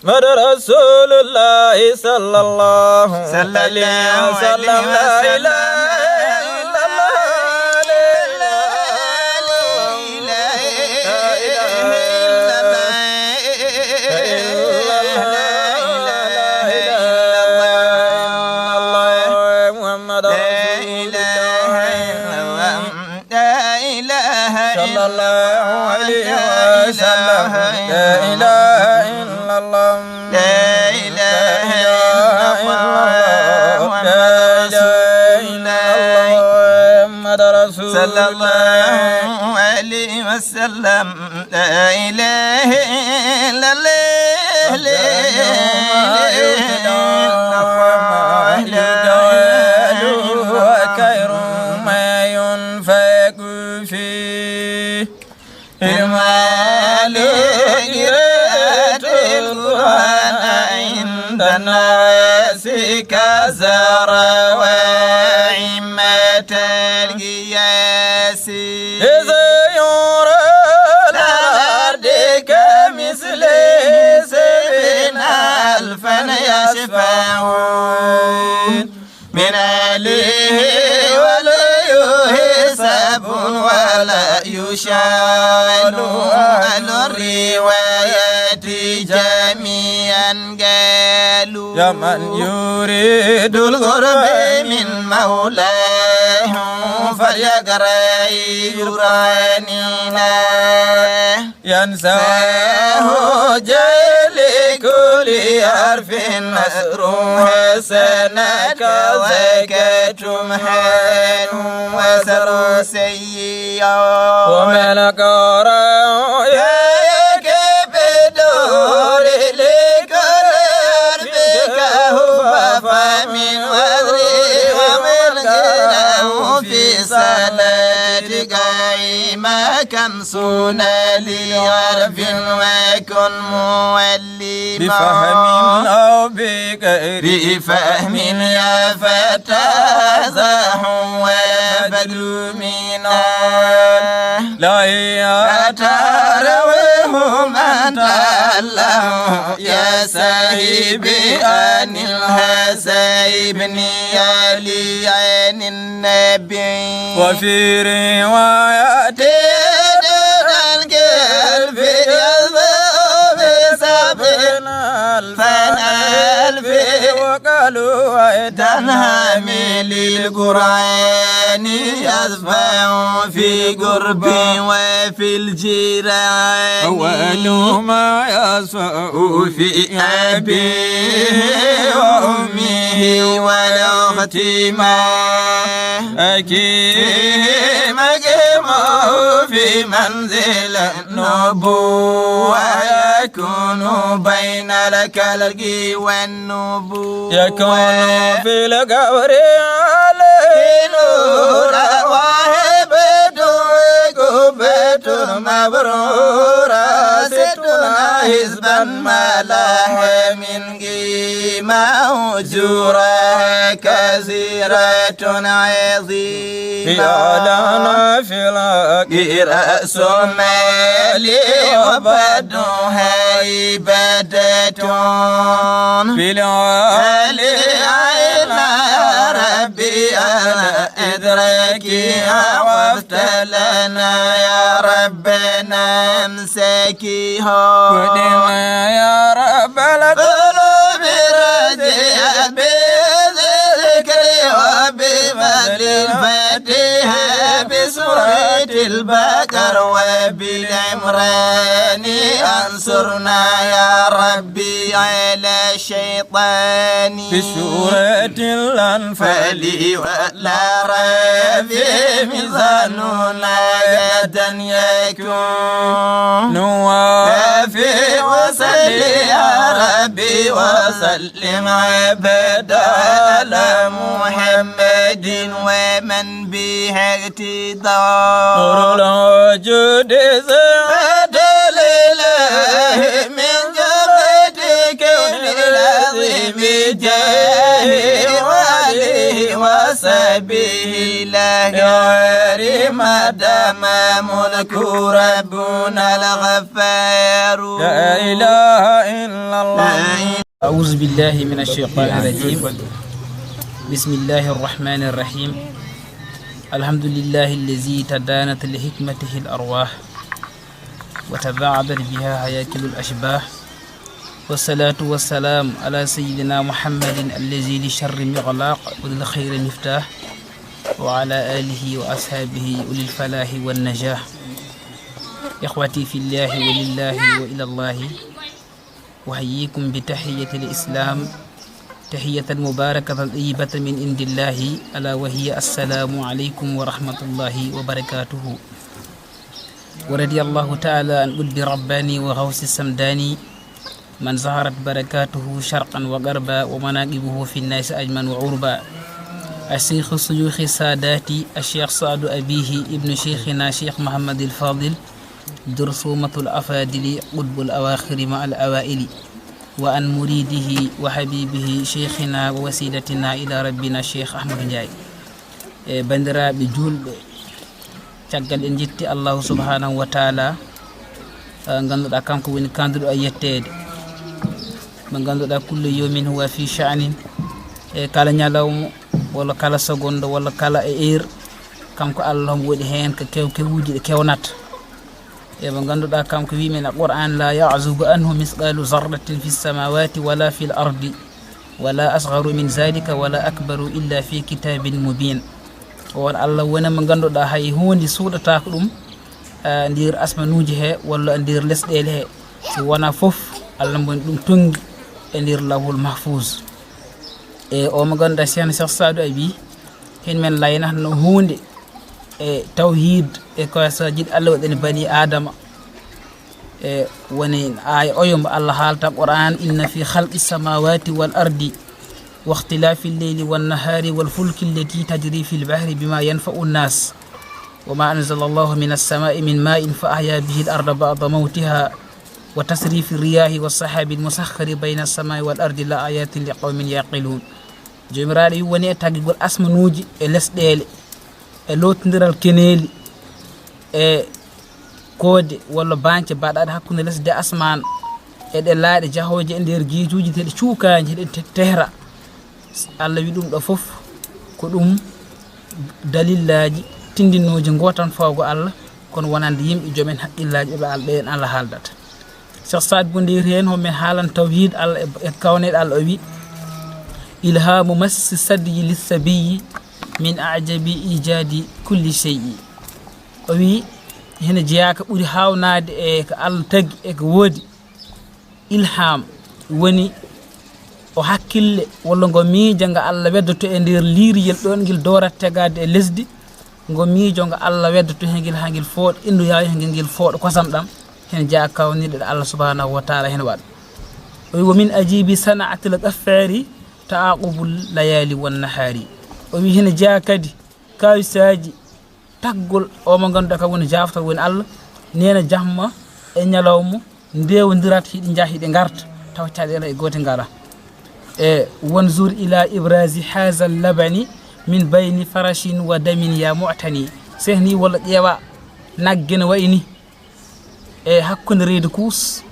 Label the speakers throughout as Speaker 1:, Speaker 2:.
Speaker 1: محمد رسول الله صلى الله عليه وسلم لا إله إلا الله محمد رسول الله صلى الله عليه وسلم لا إله إلا الله لا إله إلا الله لا إله إلا الله محمد رسول الله صلى الله عليه وسلم لا إله إلا الله لا إله وخير ما ينفق فيه المال قراءة القرآن عند الناس كزر وعمة القياس إذا يرى الأرض كمثل 70,000 يشفعون من آله ولا يحسب ولا يشال على الروايات جميعا قالوا يا من يريد الغرب من مولاه فليقرأ قرآننا ينساه جل كل حرف مسروح سنك زكاة محن وسر سيئا وملك رأى بدور لكل حرفك فمن وذري ومن غناه في صلاة قائمة كمسون لعرف وكن مولي بفهم أو بغير فهم يا فتى زاح وبدل منا لا يتروهم أنت الله يا سايبي عن الحسيبني علي عن النبي وفي روايات القلب يذهب سبعنا الف وقالوا تنهمل القرآن يسمع في قرب وفي الجيران أول ما يسمع في أبيه وأمه والأخت ما أكيد مقامه في منزل النبوة يكون بين الكلق والنبوة يكون في القبر عليه نور واهبة قبة مبرورة ستنا حزبا ملاح من قيمة أجورها كثيرة عظيمة لنا في الأرض رأس مالي وبدها عبادة في العالي عينا ربي أنا إدراكي وافتلنا يا ربنا امسكيها ودنا يا رب القلوب راجية بذكر وبمثل الفاتحة بسورة البقر وبالعمران أنصرنا يا ربي على الشيطان بسورة الأنفال ولا ريب ميزاننا غدا يكون وافي وصل يا ربي وسلم عبد على محمد ومن به اقتدار نور الوجود زاد لله من جبهة كون العظيم جاه وعليه وصحبه لا غير ما دام ملك ربنا الغفار لا إله إلا الله.
Speaker 2: أعوذ بالله من الشيطان الرجيم. بسم الله الرحمن الرحيم. الحمد لله الذي تدانت لحكمته الأرواح وتباعدت بها هياكل الأشباح، والصلاة والسلام على سيدنا محمد الذي للشر مغلاق وللخير مفتاح، وعلى آله وأصحابه أولي الفلاح والنجاح. إخوتي في الله ولله وإلى الله، أحييكم بتحية الإسلام، تحية مباركة طيبة من عند الله، ألا وهي السلام عليكم ورحمة الله وبركاته. ورضي الله تعالى عن قلب رباني وغوث السمداني من ظهرت بركاته شرقا وغربا ومناقبه في الناس أجمن وعربا. الشيخ الشيوخ ساداتي الشيخ سعد أبيه ابن شيخنا شيخ محمد الفاضل درسومة الأفاضل قطب الأواخر مع الأوائل، وأن مريده وحبيبه شيخنا ووسيلتنا إلى ربنا الشيخ أحمد نجاي. بندرابي جولɓe caggal en jetti allahu subhanahu wa taala ganduɗa kanko woni kanduɗo a yettede mo ganduɗa kulle yomin huwa fi sha'nin e kala ñalawmo walla kala seconde walla kala e heure kanko allah mo waɗi hen ko kewkewuji ɗe kewnata e mo ganduɗa kanko wimen a qur'an la ya'zubu anhu misqalu zarratin fi samawati wala fi l ardi wala asgharu min zalika wala akbaru illa fi kitabin mubin. on allah wona mo ganduɗa hay hunde suuɗata ko ɗum ndir asmanuji he walla ndir lesɗele he, so wona foof allah moni ɗum tongi e ndir lawhul mahfouz. e o mo ganduɗa ceerno Cheikh Sadou Abi hen men laynatno hunde e tawhid e kosajiɗi allah waɗani bani adama e woni aya oyo mo allah haalta qur'an inna fi khalqi samawati wal ardi واختلاف الليل والنهار والفلك التي تجري في البحر بما ينفع الناس وما أنزل الله من السماء من ماء فأحيا به الأرض بعد موتها وتصريف الرياح والسحاب المسخر بين السماء والأرض لآيات لقوم يعقلون. جمرالي وني تاغيغول اسمنوجي e lesɗele e lotodiral keneli e koode walla banque baɗaɗe hakkude lesde asman e ɗe laaɗe jahoje e nder jiituji teɗe cuukaji heɗe tehra. allah wi ɗum ɗo fof ko ɗum dalillaji tindinnoji gotan fawgo allah kono wonande yimɓe joomen haqqillaji ɓe ɓen allah haaldata. Cheikh Saad Bou ndir hen homin haalan tawhid allah e kawneɗe allah o wi ilhamu massi sadyi lissabiyi min ajabi ijadi kulli shay'i. o wi hene jeeya ko ɓuuri hawnade e ko allah tagui e ko woodi ilham woni o hakkille walla ngo miijo ngo allah weddoto e nder liiriyel ɗon ngel doorat tegade e lesdi, ngo miijo ngo allah weddoto hen ngel ha ngel fooɗo indoyayo hen ngel fooɗo kosam ɗam hen jeeya kawniɗe ɗe allah subhanahu wa taala hen waɗa. o wi womin ajibi sana'atil gaffari ta'aqubul layali wan nahari. o wi hene jeeya kadi kawisaji taggol o mo ganduɗa kam woni jaftal woni allah nena jamma e ñalawma ndewodirat hiɗi jaa hiɗi garta taw caɗele e gote ngala. e wanzur ila ibrasi haza labani min bayni farashin wa damin ya mu'tani. sehni walla ƴeewa nagge ne wayni e hakkude reedu kuus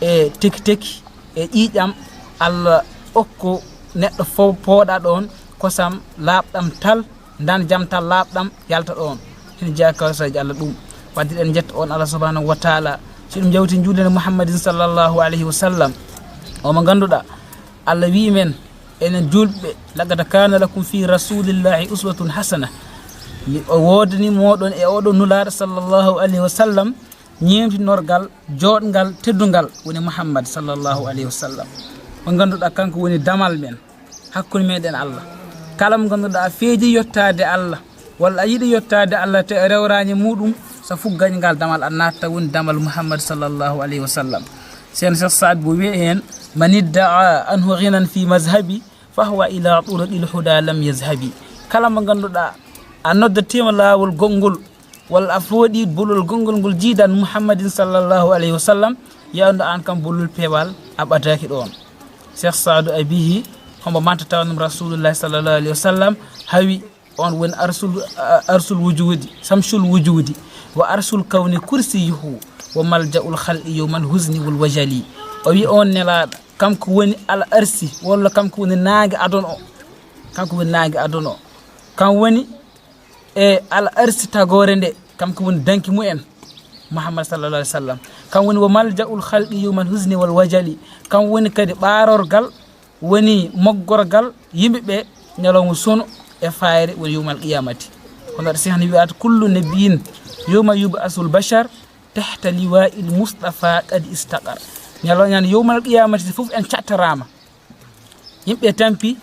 Speaker 2: e teki teki e ƴiƴam allah okko neɗɗo fo pooɗa ɗon kosam laaɓɗam tal dan jam tal laaɓɗam yalta ɗon hen jeeya kawsaji allah ɗum wadde ɗen jetta on allah subhanahu wa taala si ɗum jawti juulede muhammadin sallllahu alayhi wa sallam omo ganduɗa allah wi men enen julɓe laqad kana lakum fi rasulillahi uswatun hasana. o wodani moɗon e oɗo nulaɗo sallllahu alayhi wa sallam ñemtinorgal joɗgal teddugal woni muhammad sallllahu alayhi wa sallam mo ganduɗa kanko woni damal men hakkude meɗen allah. kala mo ganduɗa a feeji yettade allah walla a yiiɗi yettade allah te rewrani muɗum so fuggañgal damal a natta woni damal muhammad sallllahu alayhi wa sallam. sen Cheikh Saad Bou wi hen man iddaa anhu ghinan fi mazhabi fahuwa ila turuqil huda lam yazhabi. kala mo ganduɗa a noddatima lawol gongol walla a fooɗi bolol gongol ngol jiidan muhammadin sallllahu alayhi wa sallam yawde an kam bolol peewal a ɓadaki ɗon. Cheikh Sadou Abihi homo mantata ɗum rasulullahi sallllahu alayhi wa sallam hawi on woni arsul wujudi samsul wujudi wa arsul kawni kursiyuhu wa malja'ul khalqi yawmal huzni wal wajali o wi on nelaɗo kanko woni al arsi walla kanko woni naage adon o kanko woni naage adon o kan woni e al arsi tagore nde kanko woni danki mu'en Muhammad sallallahu alaihi wasallam kan woni wa malja'ul khalqi yawmal huzni wal wajali kan woni kadi ɓarorgal woni moggorgal yimɓeɓe ñalawma sono e fayre woni yawmal qiyamati hono sehna wi'ata kullu nabiyyin yawma yub'asul bashar tahta liwa'il mustafa qad istaqar ñalawñan yawmal qiyamati fof en cattarama yimɓe tampi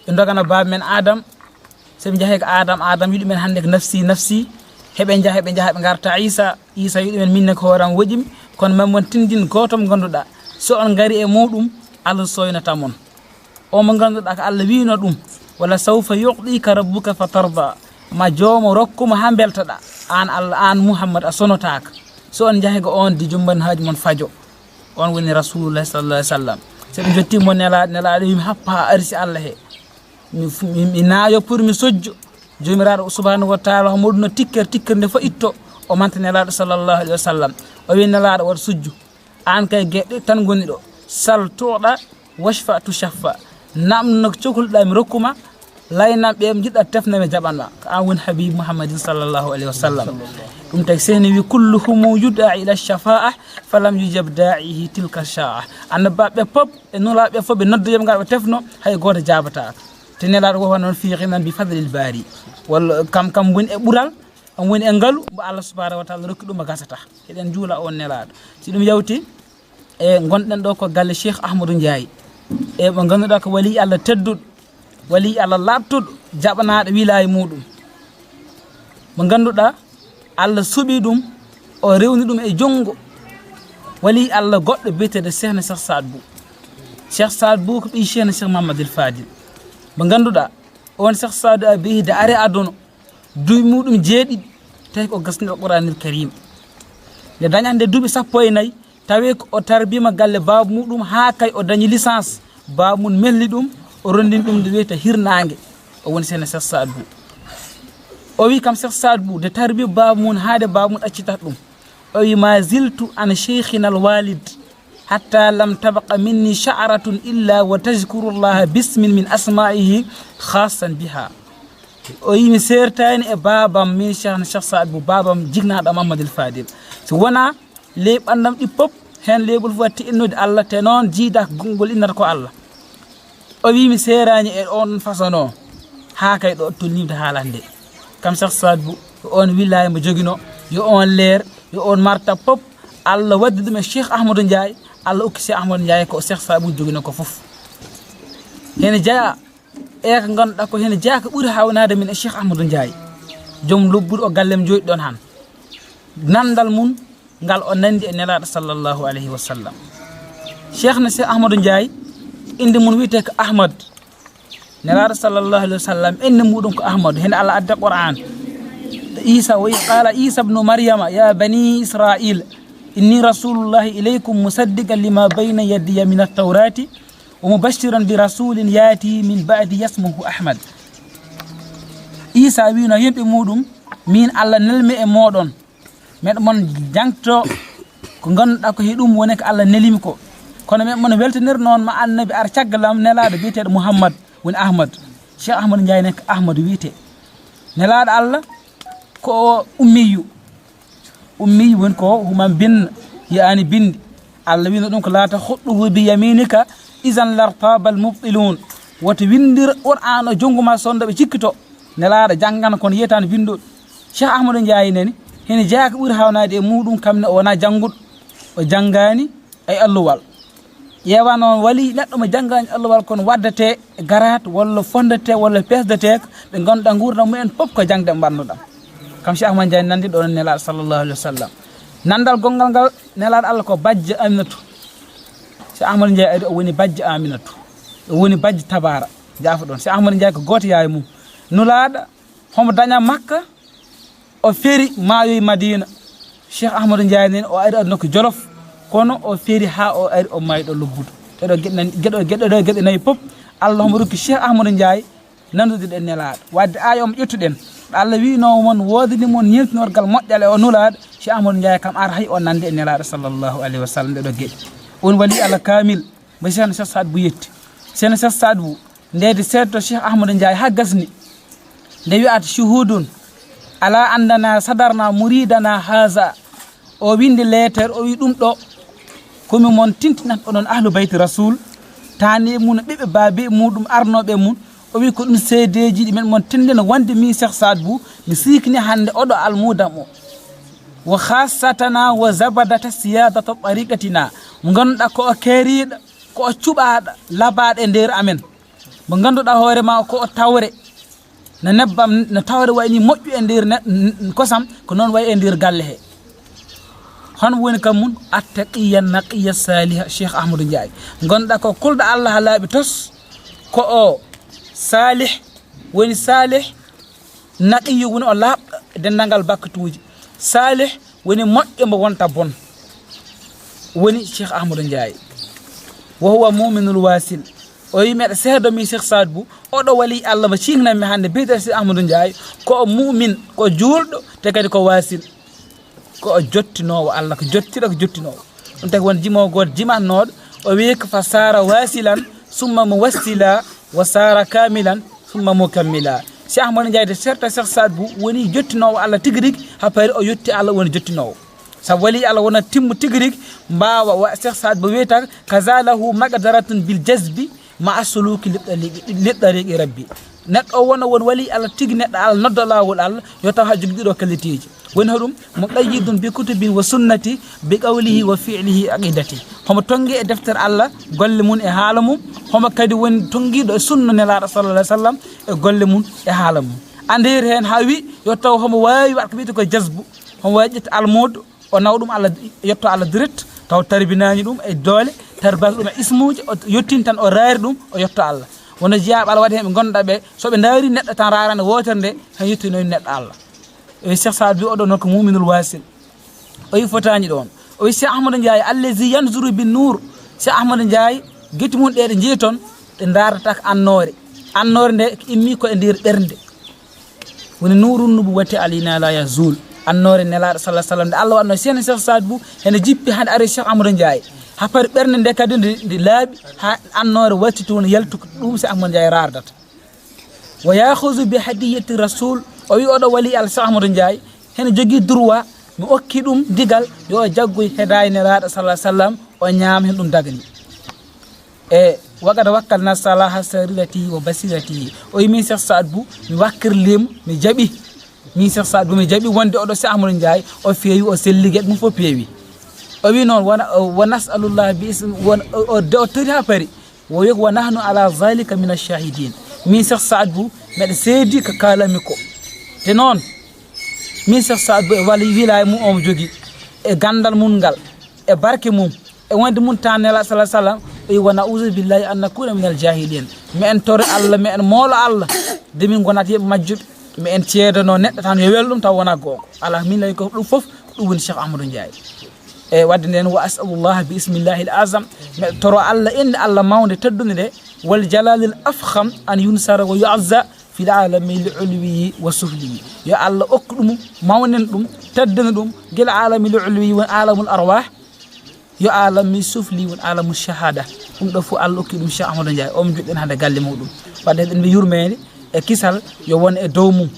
Speaker 2: ɓe dogana baba men adam soɓe jaahe ko adam yiɗi men hande ko nafsi nafsi heɓe jaaha ɓe garta isa yiɗi men minne ko hooram woƴimi kono mamon tindin goto mo ganduɗa so on gari e muɗum Allah soynata mon o mo ganduɗa ko Allah wino ɗum wala sawfa yu'tika rabbuka fatarda ma joomo rokkuma ha beltoɗa an Allah an Muhammad a sonotaka so on jaahe ko on di jumban haaji mon fajo on woni rasulullah sallallahu alaihi wasallam soɓe jottimo nelaɗo yimi happa arsi Allah he mi naayo pour mi sojjo jomiraɗo subhanahu wa taala ho moɗuno tikker nde fo itto o manta nelaɗo sallallahu alaihi wasallam o wi nelaɗo waɗa sujju an kay gueɗe tan goni ɗo sal toɗa washfa tu shaffa namno cohluɗa mi rokkuma laynam ɓe jiɗɗa tefnami jaɓanma ko an woni habib mouhammadin sallllahu alayhi wa sallam ɗum tagi sehni wi kulluhum yuda ila shafa'a falam yujab da'ihi tilka sha'a annabaɓe pop e nulaɓe fof ɓe noddoyoɓe ngal ɓe tefno hay goto jabataka te nelaɗo wofa noon fiiqinan bi fadlil bari walla kam woni e ɓuural on woni e ngaalu mbo Allah subhanahu wa taala rokki ɗum a gasata eɗen juula on nelaɗo si ɗum yawti e gonɗen ɗo ko galle Cheikh Ahmadou Ndiaye e mo ganduɗa ko wali Allah tedduɗo wali Allah labtuɗo jaɓanaɗo wilaya muɗum mo ganduɗa Allah suuɓi ɗum o rewni ɗum e jonggo wali Allah goɗɗo biyeteɗo Cheikhna Cheikh Saad Bou Cheikh Saad Bou ko ɓi Cheikhna Cheikh Mamadou Fadil mo ganduɗa on Cheikh Saad Bou a beehide are adono duuɓi muɗum jeeɗiɗi tawi ko gasnuɗo Qur'anul Karim nde dañande duuɓi 14 tawi ko o tarbima galle baba muɗum ha kay o dañi licence baba mum melli ɗum o rondini ɗum nde wiyete hirnangue o woni Cheikhna Cheikh Saad Bou o wi kam Cheikh Saad Bou de tarbi baba mum haade baba mum ɗaccitata ɗum o wi ma ziltu an cheikhina al walid hatta lam tabqa minni sha'ratun illa wa tazkuru llaha bismin min asma'ihi khassan biha o wi mi sertani e babam min Cheikhna Cheikh Saad Bou babam jignaɗo Mamadou Fadil so wona ley ɓandam ɗi pop hen leybol fof watti innude Allah te noon jiida gongol innata ko Allah o wi mi serani e on façon o ha kay ɗo tolnimde haalande kam Cheikh Saad Bou yo on wilaya mo joguino yo on leer yo on marta pop Allah waddi ɗum e Cheikh Ahmadou Ndiaye Allah okki Cheikh Ahmadou Ndiaye ko Cheikh Saad Bou joguino ko foof hene jeeya e ko ganduɗa ko hene jeeya ko ɓuuri hawnade min e Cheikh Ahmadou Ndiaye joom lobbuɗo o gallem joɗi ɗon han nandal mum ngal o nandi e nelaɗo sallllahu alayhi wa sallam Cheikhna Cheikh Ahmadou Ndiaye inde mum wiyete ko Ahmad nelaɗo sallllahu alayhi wa sallam inde muɗum ko Ahmadou hene Allah adda Qur'an Isa wa qala Isa ibnu Maryama ya bani Israil inni rasulullahi ilaykum musaddiqan lima bayna yadiya min at-taurati wa mubashiran bi rasulin yati min ba'di yasmuhu Ahmad Isa wino yimɓe muɗum min Allah nelmi e moɗon meɗo mon jangto ko ganduɗa ko heɗum woni ko Allah nelimi ko kono men mon weltanir noon ma annabi ar caggalam nelaɗo biyeteɗo Mouhammad woni Ahmad Cheikh Ahmadou Ndiaye nek Ahmadou wiyete nelaɗo Allah ko ummiyu woni ko human bin yani bindi Allah wino ɗum ko laata huɗɗuhu bi yaminika isan lartabal mubtilun woto windir Qur'an o jonguma sondoɓe cikkito nelaɗo janggana kono yiyetano windoɗo Cheikh Ahmadou Ndiaye nani hene jeeya ko ɓuuri hawnade e muɗum kamne o wona jangguɗo o janggani ay alluwal ƴeewa noon wali neɗɗo mo janggani alluwal kono waddate garat walla fondate walla pesdate ɓe ganduɗa gurdam mumen foof ko jangde ɓe mbannuɗam kam Cheikh Ahmadou Ndiaye nandi ɗon nelaɗo sallllahu alayhi wa sallam nandal gongal ngal nelaɗo Allah ko bajje Aminatu Cheikh Ahmadou Ndiaye ari o woni bajje Aminatu o woni bajje Tabara jaafa ɗon Cheikh Ahmadou Ndiaye ko goto yaye mum nulaɗo homo daña Makka o feeri maayoye Madina Cheikh Ahmadou Ndiaye nen o ari aduna ko Jolof kono o feeri ha o ari o mayɗo lobbudo teɗo gueɗe nayyi pop Allah homo rokki Cheikh Ahmadou Ndiaye nandude den nelaado wadde ayom ƴettuɗen Allah wiino mon wodani mon yeltinorgal moƴƴale o nulaado Cheikh Ahmadou Ndiaye kam ar hay o nande e nelaado sallallahu alaihi wasallam de do geɗe on wali Allah kamil mo Cheikh Saad Bou yetti Cheikh Saad Bou ndede seddo Cheikh Ahmadou Ndiaye ha gasni nde wi'ata shuhudun ala andana sadarna muridana haza o windi letter o wi ɗum ɗo komi mon tintinat onon ahlu bayti rasul tani mun ɓiɓe baabe muɗum arnoɓe mun o wi ko ɗum seedeji ɗi men mon tindina wonde mi Cheikh Saad Bou mi sikni hande oɗo almudam o wa khassatana wa zabadata siyadata tariqatina mo ganduɗa ko o keeriɗo ko o cuɓaɗo labaɗo e nder amen mo ganduɗa hoorema ko o tawre no nebbam no tawre wayni moƴƴu e nder kosam ko noon wayi e nder galle he hono woni kam mun attaqiya naqiya saliha Cheikh Ahmadou Ndiaye ganduɗa ko kulɗo Allah ha laaɓi tos ko o salih woni salih naqiyu woni o laaɓɗo dendagal bakkatuji salih woni moƴƴo mo wonta bon woni Cheikh Ahmadou Ndiaye wo huwa muminul wasil o wi meɗa seedo mi Cheikh Saad Bou oɗo wali Allah mo cihnanmi hande biyete Cheikh Ahmadou Ndiaye ko o mumin ko juulɗo te kadi ko wasil ko o jottinowo Allah ko jottiɗo ko jottinowo ɗum taki won jimowo goto jimannoɗo o wi ko fa sara wasilan summa mo wassila wa sara kamilan summa mo kammila Cheikh Ahmadou Ndiaye de certa Cheikh Saad Bou woni jottinowo Allah tigui rigui ha pari o yetti Allah woni jottinowo sa wali Allah wona timmu tigui rigui mbawa wa Cheikh Saad Bou wiyata kazalahu magdaratun bil jazbi ma asuluki liɗɗariqi rabbi neɗɗo o wona won wali Allah tigui neɗɗo Allah noddo lawol Allah yo taw ha jogui ɗiɗo qualitiji woni hoɗum mo qayyidun bi kutubin wa sunnati bi qawlihi wa fi'lihi aqidati homo tongi e deftere Allah golle mun e haala mum homo kadi woni tongiɗo e sunna nelaɗo sallallahu alaihi wasallam e golle mun e haala mum andir hen ha wi yo taw homo wawi wat ko wiyete ko jazbu homo wawi ƴetta almudo o naw ɗum Allah yetto Allah direct taw tarbinani ɗum e doole tarbaki ɗum e ismuji o yettin tan o raari ɗum o yetto Allah wono jiyaɓe Allah waɗi hen ɓe gonduɗa ɓe soɓe daari neɗɗo tan rarande wotere nde tan yettinoyi neɗɗo Allah e Cheikh Saad Bou oɗo noon ko muminul wasil o wi fotañi ɗon o wi Cheikh Ahmadou Ndiaye allazi yanzuru bin nour Cheikh Ahmadou Ndiaye guetti mum ɗe ɗe jeeyi toon ɗe daratata ko annore nde immi ko e nder ɓernde woni nurun nubuwati alina la yazul annore nelaɗo sallah sallam nde Allah wanno sene Cheikh Saad Bou hene jippi hande ari Cheikh Ahmadou Ndiaye ha pari ɓernde nde kadi nde laaɓi ha annore watti toon yaltu ko ɗum Cheikh Ahmadou Ndiaye rardata wa yakhuzu bi hadiyati rasul o wi oɗo wali Allah Cheikh Ahmadou Ndiaye hene jogui droit mi okki ɗum digal yo jaggoy heedayi nelaɗo sallah sallam o ñaama hen ɗum dagani e wagada wakkalna salaha sarirati wa basirati o wi min Cheikh Saad Bou mi wakkirlima mi jaaɓi min Cheikh Saad Bou mi jaaɓi wonde oɗo Cheikh Ahmadou Ndiaye o feewi o selligui ɗum fof peewi o wi noon wa nasalullah bi ism o tori ha paari o wi wa nahnu ala zalika min ash-shahidin min Cheikh Saad Bou meɗa seedi ko kalami ko te noon min Cheikh Saad Bou e walla wilaya mum omo jogui e gandal mum ngal e barke mum e wonde mum tan nela sallah sallam o wi wa na'uzu billahi an nakuna min al jahilin mi en tore Allah mi en moolo Allah de min gonat yeɓe majjuɓe mi en ceedano neɗɗo tan yo welɗum taw wona gonga ala min lawi ko ɗum foof ɗum woni Cheikh Ahmadou Ndiaye e wadde nden wa asalullah bi ismillahi al azam mi toro Allah inde Allah mawde teddude nde wal jalalil afkham an yunsara wa yu'azza fil alami li ulwi wa sufli yo Allah okku ɗum mawnen ɗum teddana ɗum gila alami li ulwi wa alamul arwah yo alami sufli wa alamul shahada ɗum ɗo fof Allah okki ɗum Cheikh Ahmadou Ndiaye o mo joɗɗen hande galle muɗum wadde eɗen mbi yurmede e kisal yo won e dow mum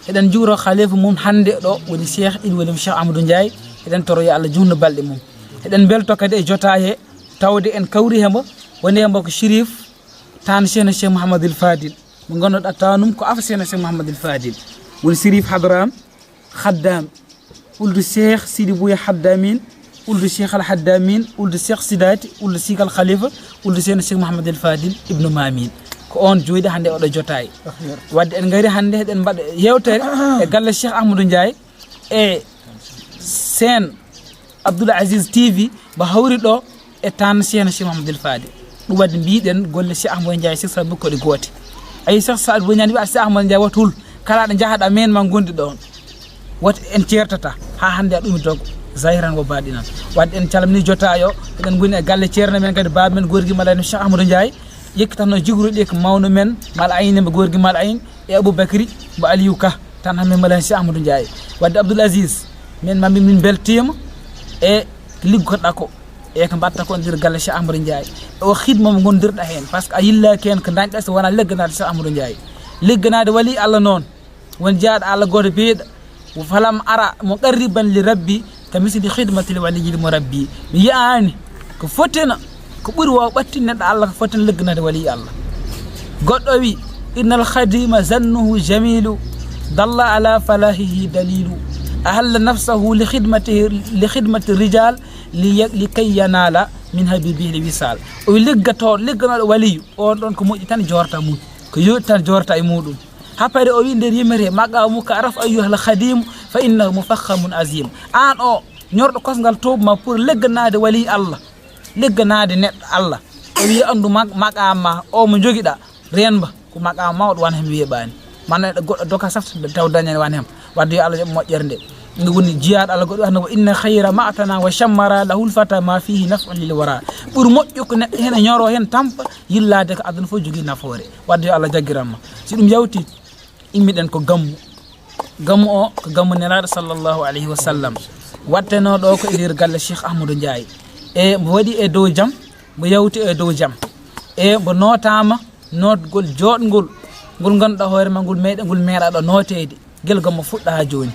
Speaker 2: eɗen juuro khalifa mum hande ɗo woni Cheikh ɗin woni Cheikh Ahmadou Ndiaye eɗen toro yo Allah junno balɗe mum eɗen belto kadi e jota he tawde en kawri hembo woni hembo ko Chérif tan Cheikh Mouhamadoul Fadil mo ganduɗa tanum ko afa Cheikh Mouhamadoul Fadil woni Chérif Hadram Khaddam uldu Cheikh Sidi Bouya Haddamin uldu Cheikh Al Haddamin uldu Cheikh Sidati uldu Cheikh Al Khalifa uldu Cheikh Mouhamadoul Fadil ibnu Mamin ko on joyde hande oɗo jotayi wadde en gari hande eɗen mbaɗa yewtere e galle Cheikh Ahmadou Ndiaye e sen Abdoul Aziz TV ba hawri ɗo e tan Cheikh Mouhamadoul Fadil ɗum wadde mbiɗen golle Cheikh Ahmadou Ndiaye Cheikh Saad Bou koɗe gooti ayi Cheikh Saad Bou ñande wiya Cheikh Ahmadou Ndiaye watul kala ɗo jahaɗa men ma gondi ɗon wata en ceertata ha hande a ɗumi dogo zahiran wo baɗinan wadde en calmini jotayo eɗen goni e galle ceerno men kadi baba men gorgui malani Cheikh Ahmadou Ndiaye yekkitano jigruɗi ko mawno men mal ayni mo gorgui mal ayn e aboubacry mo aliou ka tan hamme malen si ahmadou ndiaye wadde abdoul aziz min mambi min beltima e liggotoɗa ko e ko mbatta ko ndir galle Cheikh Ahmadou Ndiaye o khidma mo gondirɗa hen par ce que a yillaki hen ko dañɗa so wona legganade Cheikh Ahmadou Ndiaye legganade wali Allah noon won jaaɗo Allah goto beeɗa falam ara mo qarriban li rabbi ka misli khidmati li waliyil mo rabbi mi yiyani ko fotena ko ɓuuri waw ɓattin neɗɗo Allah ko fotena legganade wali Allah goɗɗo wi innal khadima zannuhu jamilu dalla ala falahihi dalilu ahalla nafsahu li khidmati rijal likay yanala min habibihi li wisal o ligganoɗo waliyu on ɗon ko moƴƴi tan jorta mum ko yoɗi tan jorta e muɗum happade o wi nder yimere maqamu ka araf ayyuhal khadimu fa innahu mufakhamun azim an o ñorɗo kosgal tobma pour legganade wali Allah legganade neɗɗo Allah o wi andu maqama o mo joguiɗa renba ko maqama mawɗo wan hem weeɓani man goɗɗo doka safta taw dañani wan hem wadde yo Allah yoɓ moƴƴere nde nde woni jiyaɗo Allah goɗɗo wano inna khayra ma'tana wa shammara lahul fata ma fihi naf'un lil wara ɓuuri moƴƴo ko neɗɗo hen ñoro hen tampa yillade ko aduna fof jogui nafoore wadde yo Allah jaggiranma si ɗum yawti immiɗen ko gammu o ko gammu nelaɗo sallllahu alayhi wa sallam watteno ɗo ko e nder galle Cheikh Ahmadou Ndiaye e mbo waɗi e dow jaam mbo yawti e dow jaam e mbo notama notgol joɗgol ngol ganduɗa hoorema ngol meeɗaɗo notede guel gammo fuɗɗa ha joni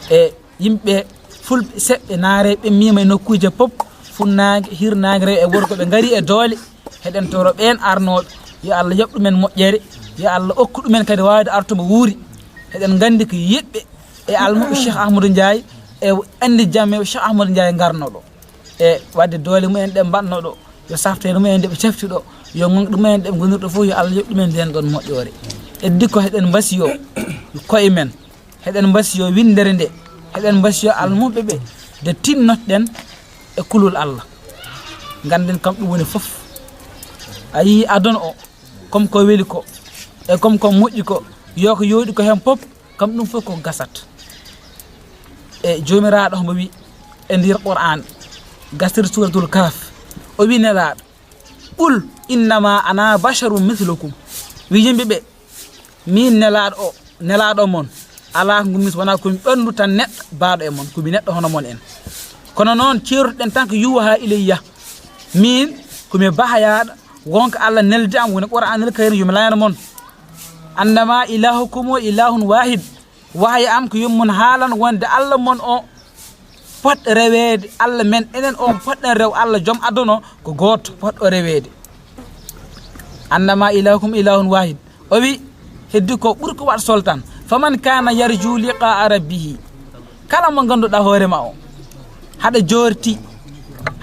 Speaker 2: e yimɓe fulɓe seɓɓe naareɓe mima e nokkuje pop funnague hirnague rew e worgo ɓe gaari e doole heɗen toro ɓen arnoɓe yo Allah yoɓ ɗumen moƴƴere yo Allah okku ɗumen kadi wawde artumo wuuri heɗen gandi ko yiɓɓe e almuɓe Cheikh Ahmadou Ndiaye e andi jamme Cheikh Ahmadou Ndiaye garnoɗo e wadde doole mumen ɗe mbannoɗo yo saftede mumen nde ɓe cafti ɗo yo gonɗo mumen ɗe ɓe gonirɗo fof yo Allah yoɓ ɗumen nden ɗon moƴƴore e dikko heɗen mbasiyo koye men heɗen mbasiyo windere nde heɗen mbasiyo almuɓe ɓe de tinnoɗen e kulol Allah ganden kam ɗum woni foof a yii aduna o comme ko weeli ko e comme ko moƴƴi ko yo ko yooɗi ko hen pop kam ɗum fof ko gasat e jomiraɗo mo wi e ndir Qur'an gasir suratul Kahf o wi nelaɗo qul innama ana basharum mithlukum wi yimɓeɓe min nelaɗo mon ala ko gummis wona komi ɓandu tan neɗɗo baaɗo e mon komi neɗɗo hono mon en kono noon ceerutoɗen tan ko yuwaha ilayya min komi bahayaɗo wonko Allah nelde am woni Qur'an el karim yomi layano mon annama ilahukum o ilahun wahid wahya am ko yommon haalan wonde Allah mon o poɗɗo rewede Allah men enen on poɗɗen rew Allah joom aduna ko goto poɗɗo rewede annama ilahukum ilahun wahid o wi heddi ko ɓuuri ko wat soltan faman kana yarju liqa rabbihi kala mo ganduɗa hoorema o haɗa jorti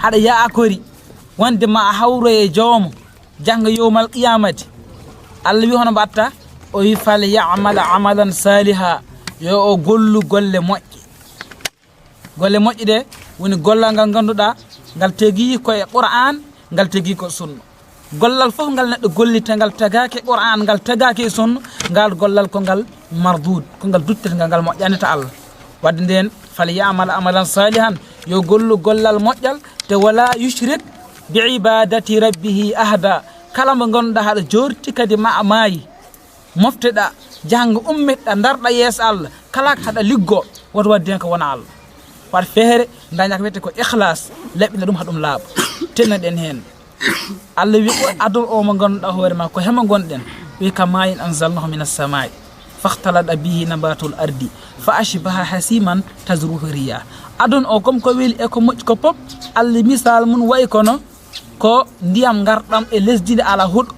Speaker 2: haɗa yaakori wonde ma a hawro e joomo jangga yowmal qiyamati Allah wi hono mbatta o wi fal ya'mal amalan saliha yo o gollu golle moƴƴe ɗe woni gollal ngal ganduɗa ngal tegi ko e Qur'an ngal tegi ko sunna gollal fof ngal neɗɗo gollite ngal tagake Qur'an ngal tagake e sunna ngal gollal ko ngal mardud ko ngal duttete ngal moƴƴanita Allah wadde nden fal ya'mal amalan salihan yo gollu gollal moƴƴal te wala yushrik bi ibadati rabbihi ahada kala mo ganduɗa haɗa jorti kadi ma maayi mofteɗa jangga ummitɗa darɗa yeeso Allah kala ko haɗa liggo woto wadde hen ko wona Allah wat feere daña ko wiyete ko ikhlas leɓɓina ɗum haɗum laaɓa tennaɗen hen Allah wi adul o mo ganduɗa hoorema ko hema gonɗen wi ka mayin anzalnahu minas samai fakhtalada bihi nabatul ardi fa ashbaha hasiman tazruhu riya adun o comme ko weeli e ko moƴƴi ko pop Allah misal mun wayi kono ko ndiyam garɗam e lesdi ala huɗo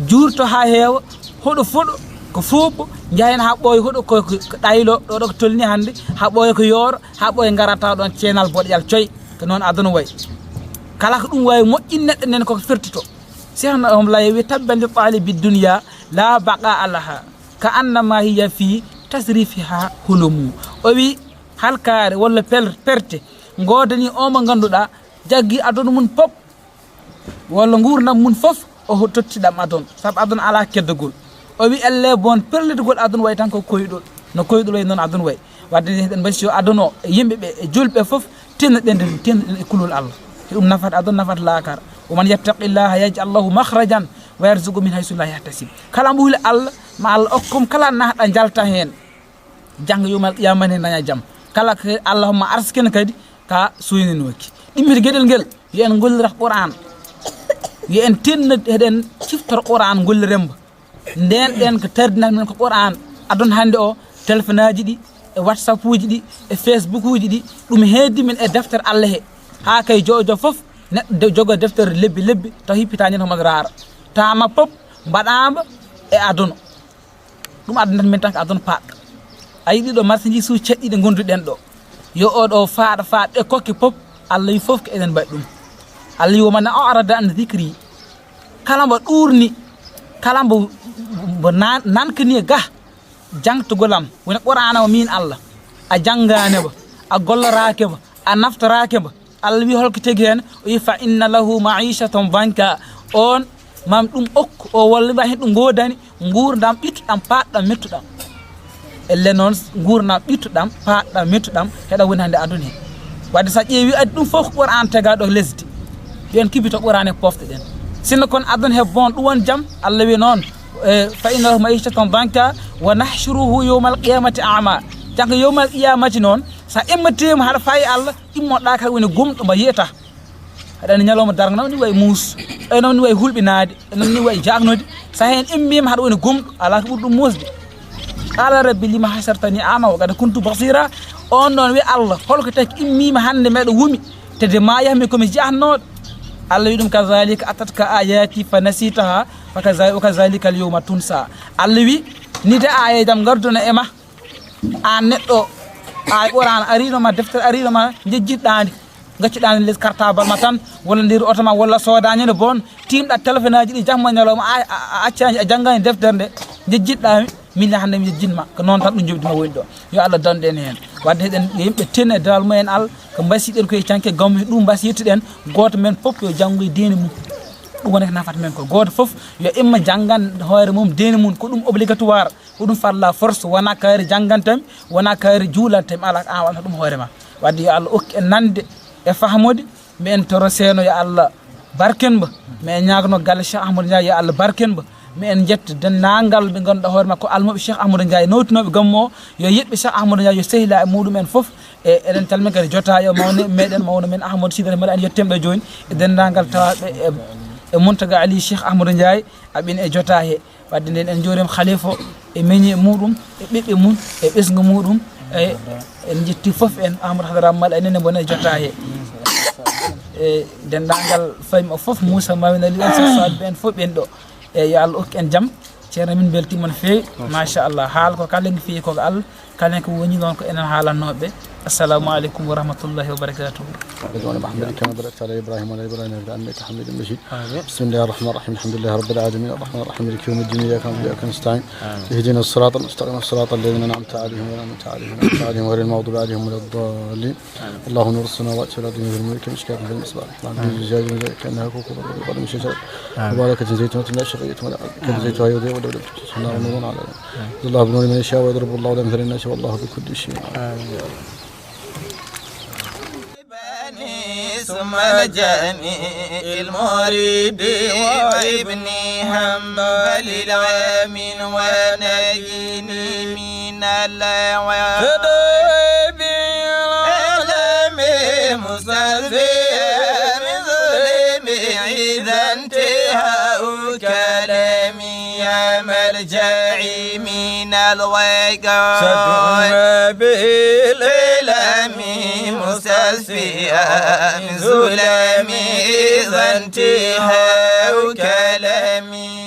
Speaker 2: juurto ha heewa huɗo fuɗo ko fuuɓo jahen ha ɓooya huɗo ko ɗaylo ɗo ko tolni hande ha ɓooya ko yooro ha ɓooya garata ɗon ceenal boɗƴal coy ko noon aduna wayi kala ko ɗum wawi moƴƴin neɗɗo nen koko firtito sehna hom la wi tabbandi talibi dunya la baqa alaha ka annama hiya fi tasrifiha hulumu o wi halkare walla perte godani o mo ganduɗa jaggi aduna mun pop walla gurdam mun fof o tottiɗam aduna saabu aduna ala keddogol o wi elle bon perlitgol aduna way tan ko koyɗol no koyɗol way noon aduna way wadde heɗen mbasi yo aduna o e yimɓeɓe e julɓe fof tinnoɗen e kulol Allah ɗum nafat adon nafat laakar oman yattaqillaha yaj'al lahu makhrajan wa yarzuqhu min haythu la yahtasib kala mbo huli Allah ma Allah okkum kala nahɗa jalta hen jang yumal qiyamane daña jam kala ko allahumma arskene kadi ka suyninoki ɗimmiti gueɗel ngel yo en gollirat qur'an yo en tinno heɗen ciftor qur'an golliremba nden ɗen ko tardinat men ko qur'an adon hande o téléphone aji ɗi e whatsapp uji ɗi e facebook uji ɗi ɗum heddi min e deftere Allah he ha kay jojo foof neɗɗo jogo deftere lebbi taw hippitañen homo rara tama pop mbaɗamba e aduna ɗum addanat men tan ko aduna paɗɗo a yiɗi ɗo marchandise suji ceɗɗiɗe gonduɗen ɗo yo oɗo faaɗa ɗe kokke pop Allah wi foof ko eɗen mbaɗi ɗum Allah wi woman o arada an dhicri kala mbo ɗurni kala mbo nankani ga jangtogolam woni qur'ana o min Allah a jangganeba a gollorake a naftorake Allah wi holko tegi hen o wi fa inna lahu ma'ishatan banka on mam ɗum okku o walla hen ɗum godani gurdam ɓittuɗam paɗɗam mettuɗam elle noon gurdam ɓittuɗam paɗɗam mettuɗam heɗa woni hande aduna he wadde sa ƴeewi addi ɗum fof ko qur'an tagaɗo lesdi yon kibito qur'an e pofte ɗen sinno kon aduna he bon ɗum won jaam Allah wi noon fa inna lahu ma'ishatan banka wa nahshuruhu yawmal qiyamati a'ma janggo yawmal qiyamati noon sa immatima haɗa fayi Allah immoɗa kay woni gumɗo mbo yiyata haɗani ñalawma darga noon ni way muus e noon ni way hulɓinade e noon ni way jagnode sa hen immima haɗa woni gumɗo ala ko ɓuuri ɗum musde qala rabbi lima hasartani ama wa qad kuntu basira on noon wi Allah holko taki immima hande meɗo wumi tede ma yahmi komi jahnoɗo Allah wi ɗum kazalika atatka ayati fa nasitaha wa kazalika al yawma tunsa Allah wi nide ayedam garduna ema an neɗɗo ay qur'an arinoma deftere arinoma jejjiɗɗandi gacciɗani les cartable ma tan walla nder auto ma walla sodañede bon timɗa téléphone aji ɗi jamma ñalawma a accani a janggani deftere nde jejjiɗɗami min hande mi jejjinma ko noon tan ɗum jobdima woni ɗo yo Allah danɗen hen wadde heɗen yimɓe tin e dal mumen Allah ko mbasiɗen koye canke gammu ɗum mbasi yettuɗen goto men foof yo janggoye deeni mum ɗum woni ko nafata men ko goto foof yo imma janggan hoore mum deeni mum ko ɗum obligatoire ko ɗum farla force wona kaari janggantami wona kaari juulantami ala an walla ɗum hoorema wadde yo Allah okki en nande e fahmude mi en toro seeno yo Allah barkenba mi en ñagno galle Cheikh Ahmadou Ndiaye yo Allah barkenba mi en jetta dennagal ɓe ganduɗa hoore makko almoɓe Cheikh Ahmadou Ndiaye nowtinoɓe gammo yo yiɗɓe Cheikh Ahmadou Ndiaye yo sehila e muɗumen foof e eɗen calmin kadi jotayo mawne meɗen mawno men Ahmadou Sidata mbaɗa en yettemɓe joni e dendagal tawaɓe e Mountaga Ali Cheikh Ahmadou Ndiaye aɓin e jota he wadde nden en jorima khalifa e meñe muɗum e ɓiɓɓe mum e ɓesgu muɗum e en jetti foof en Amadou Hadara Mal enene bone jota he e dendagal faymi o foof Moussa Mawina Ali en sasaɓe en foof ɓen ɗo e yo Allah okki en jaam ceerno min beltima no fewi machallah haala ko kala ngi fewi koko Allah kala ko woni noon ko enen haalannoɓe assalamu aleykum wa rahmatullahi wa barakatuh
Speaker 3: كما باركت على ابراهيم وعلى ابراهيم انك حميد مجيد بسم الله الرحمن الرحيم الحمد لله رب العالمين الرحمن الرحيم مالك يوم الدين اياك نعبد واياك نستعين اهدنا الصراط المستقيم صراط الذين انعمت عليهم غير المغضوب عليهم ولا الضالين الله نور السماوات والارض من الملك مشكاة في المصباح الزجاج كانها كوكب القدم شجره مباركة زيتونة لا شقية ولا كزيتها يضيء ولا نار نور على الله بنور من يشاء ويضرب الله لامثال الناس والله بكل شيء
Speaker 1: ثم الجميع المريد وابني حنبل العامين ونجيني من اللوام بالعالم مستغفر من ظلمي إذا انتهاء كلامي يا مرجعي من الوقار سدنا بالعالم مستشفيا من ظلمي إذا انتهاء كلامي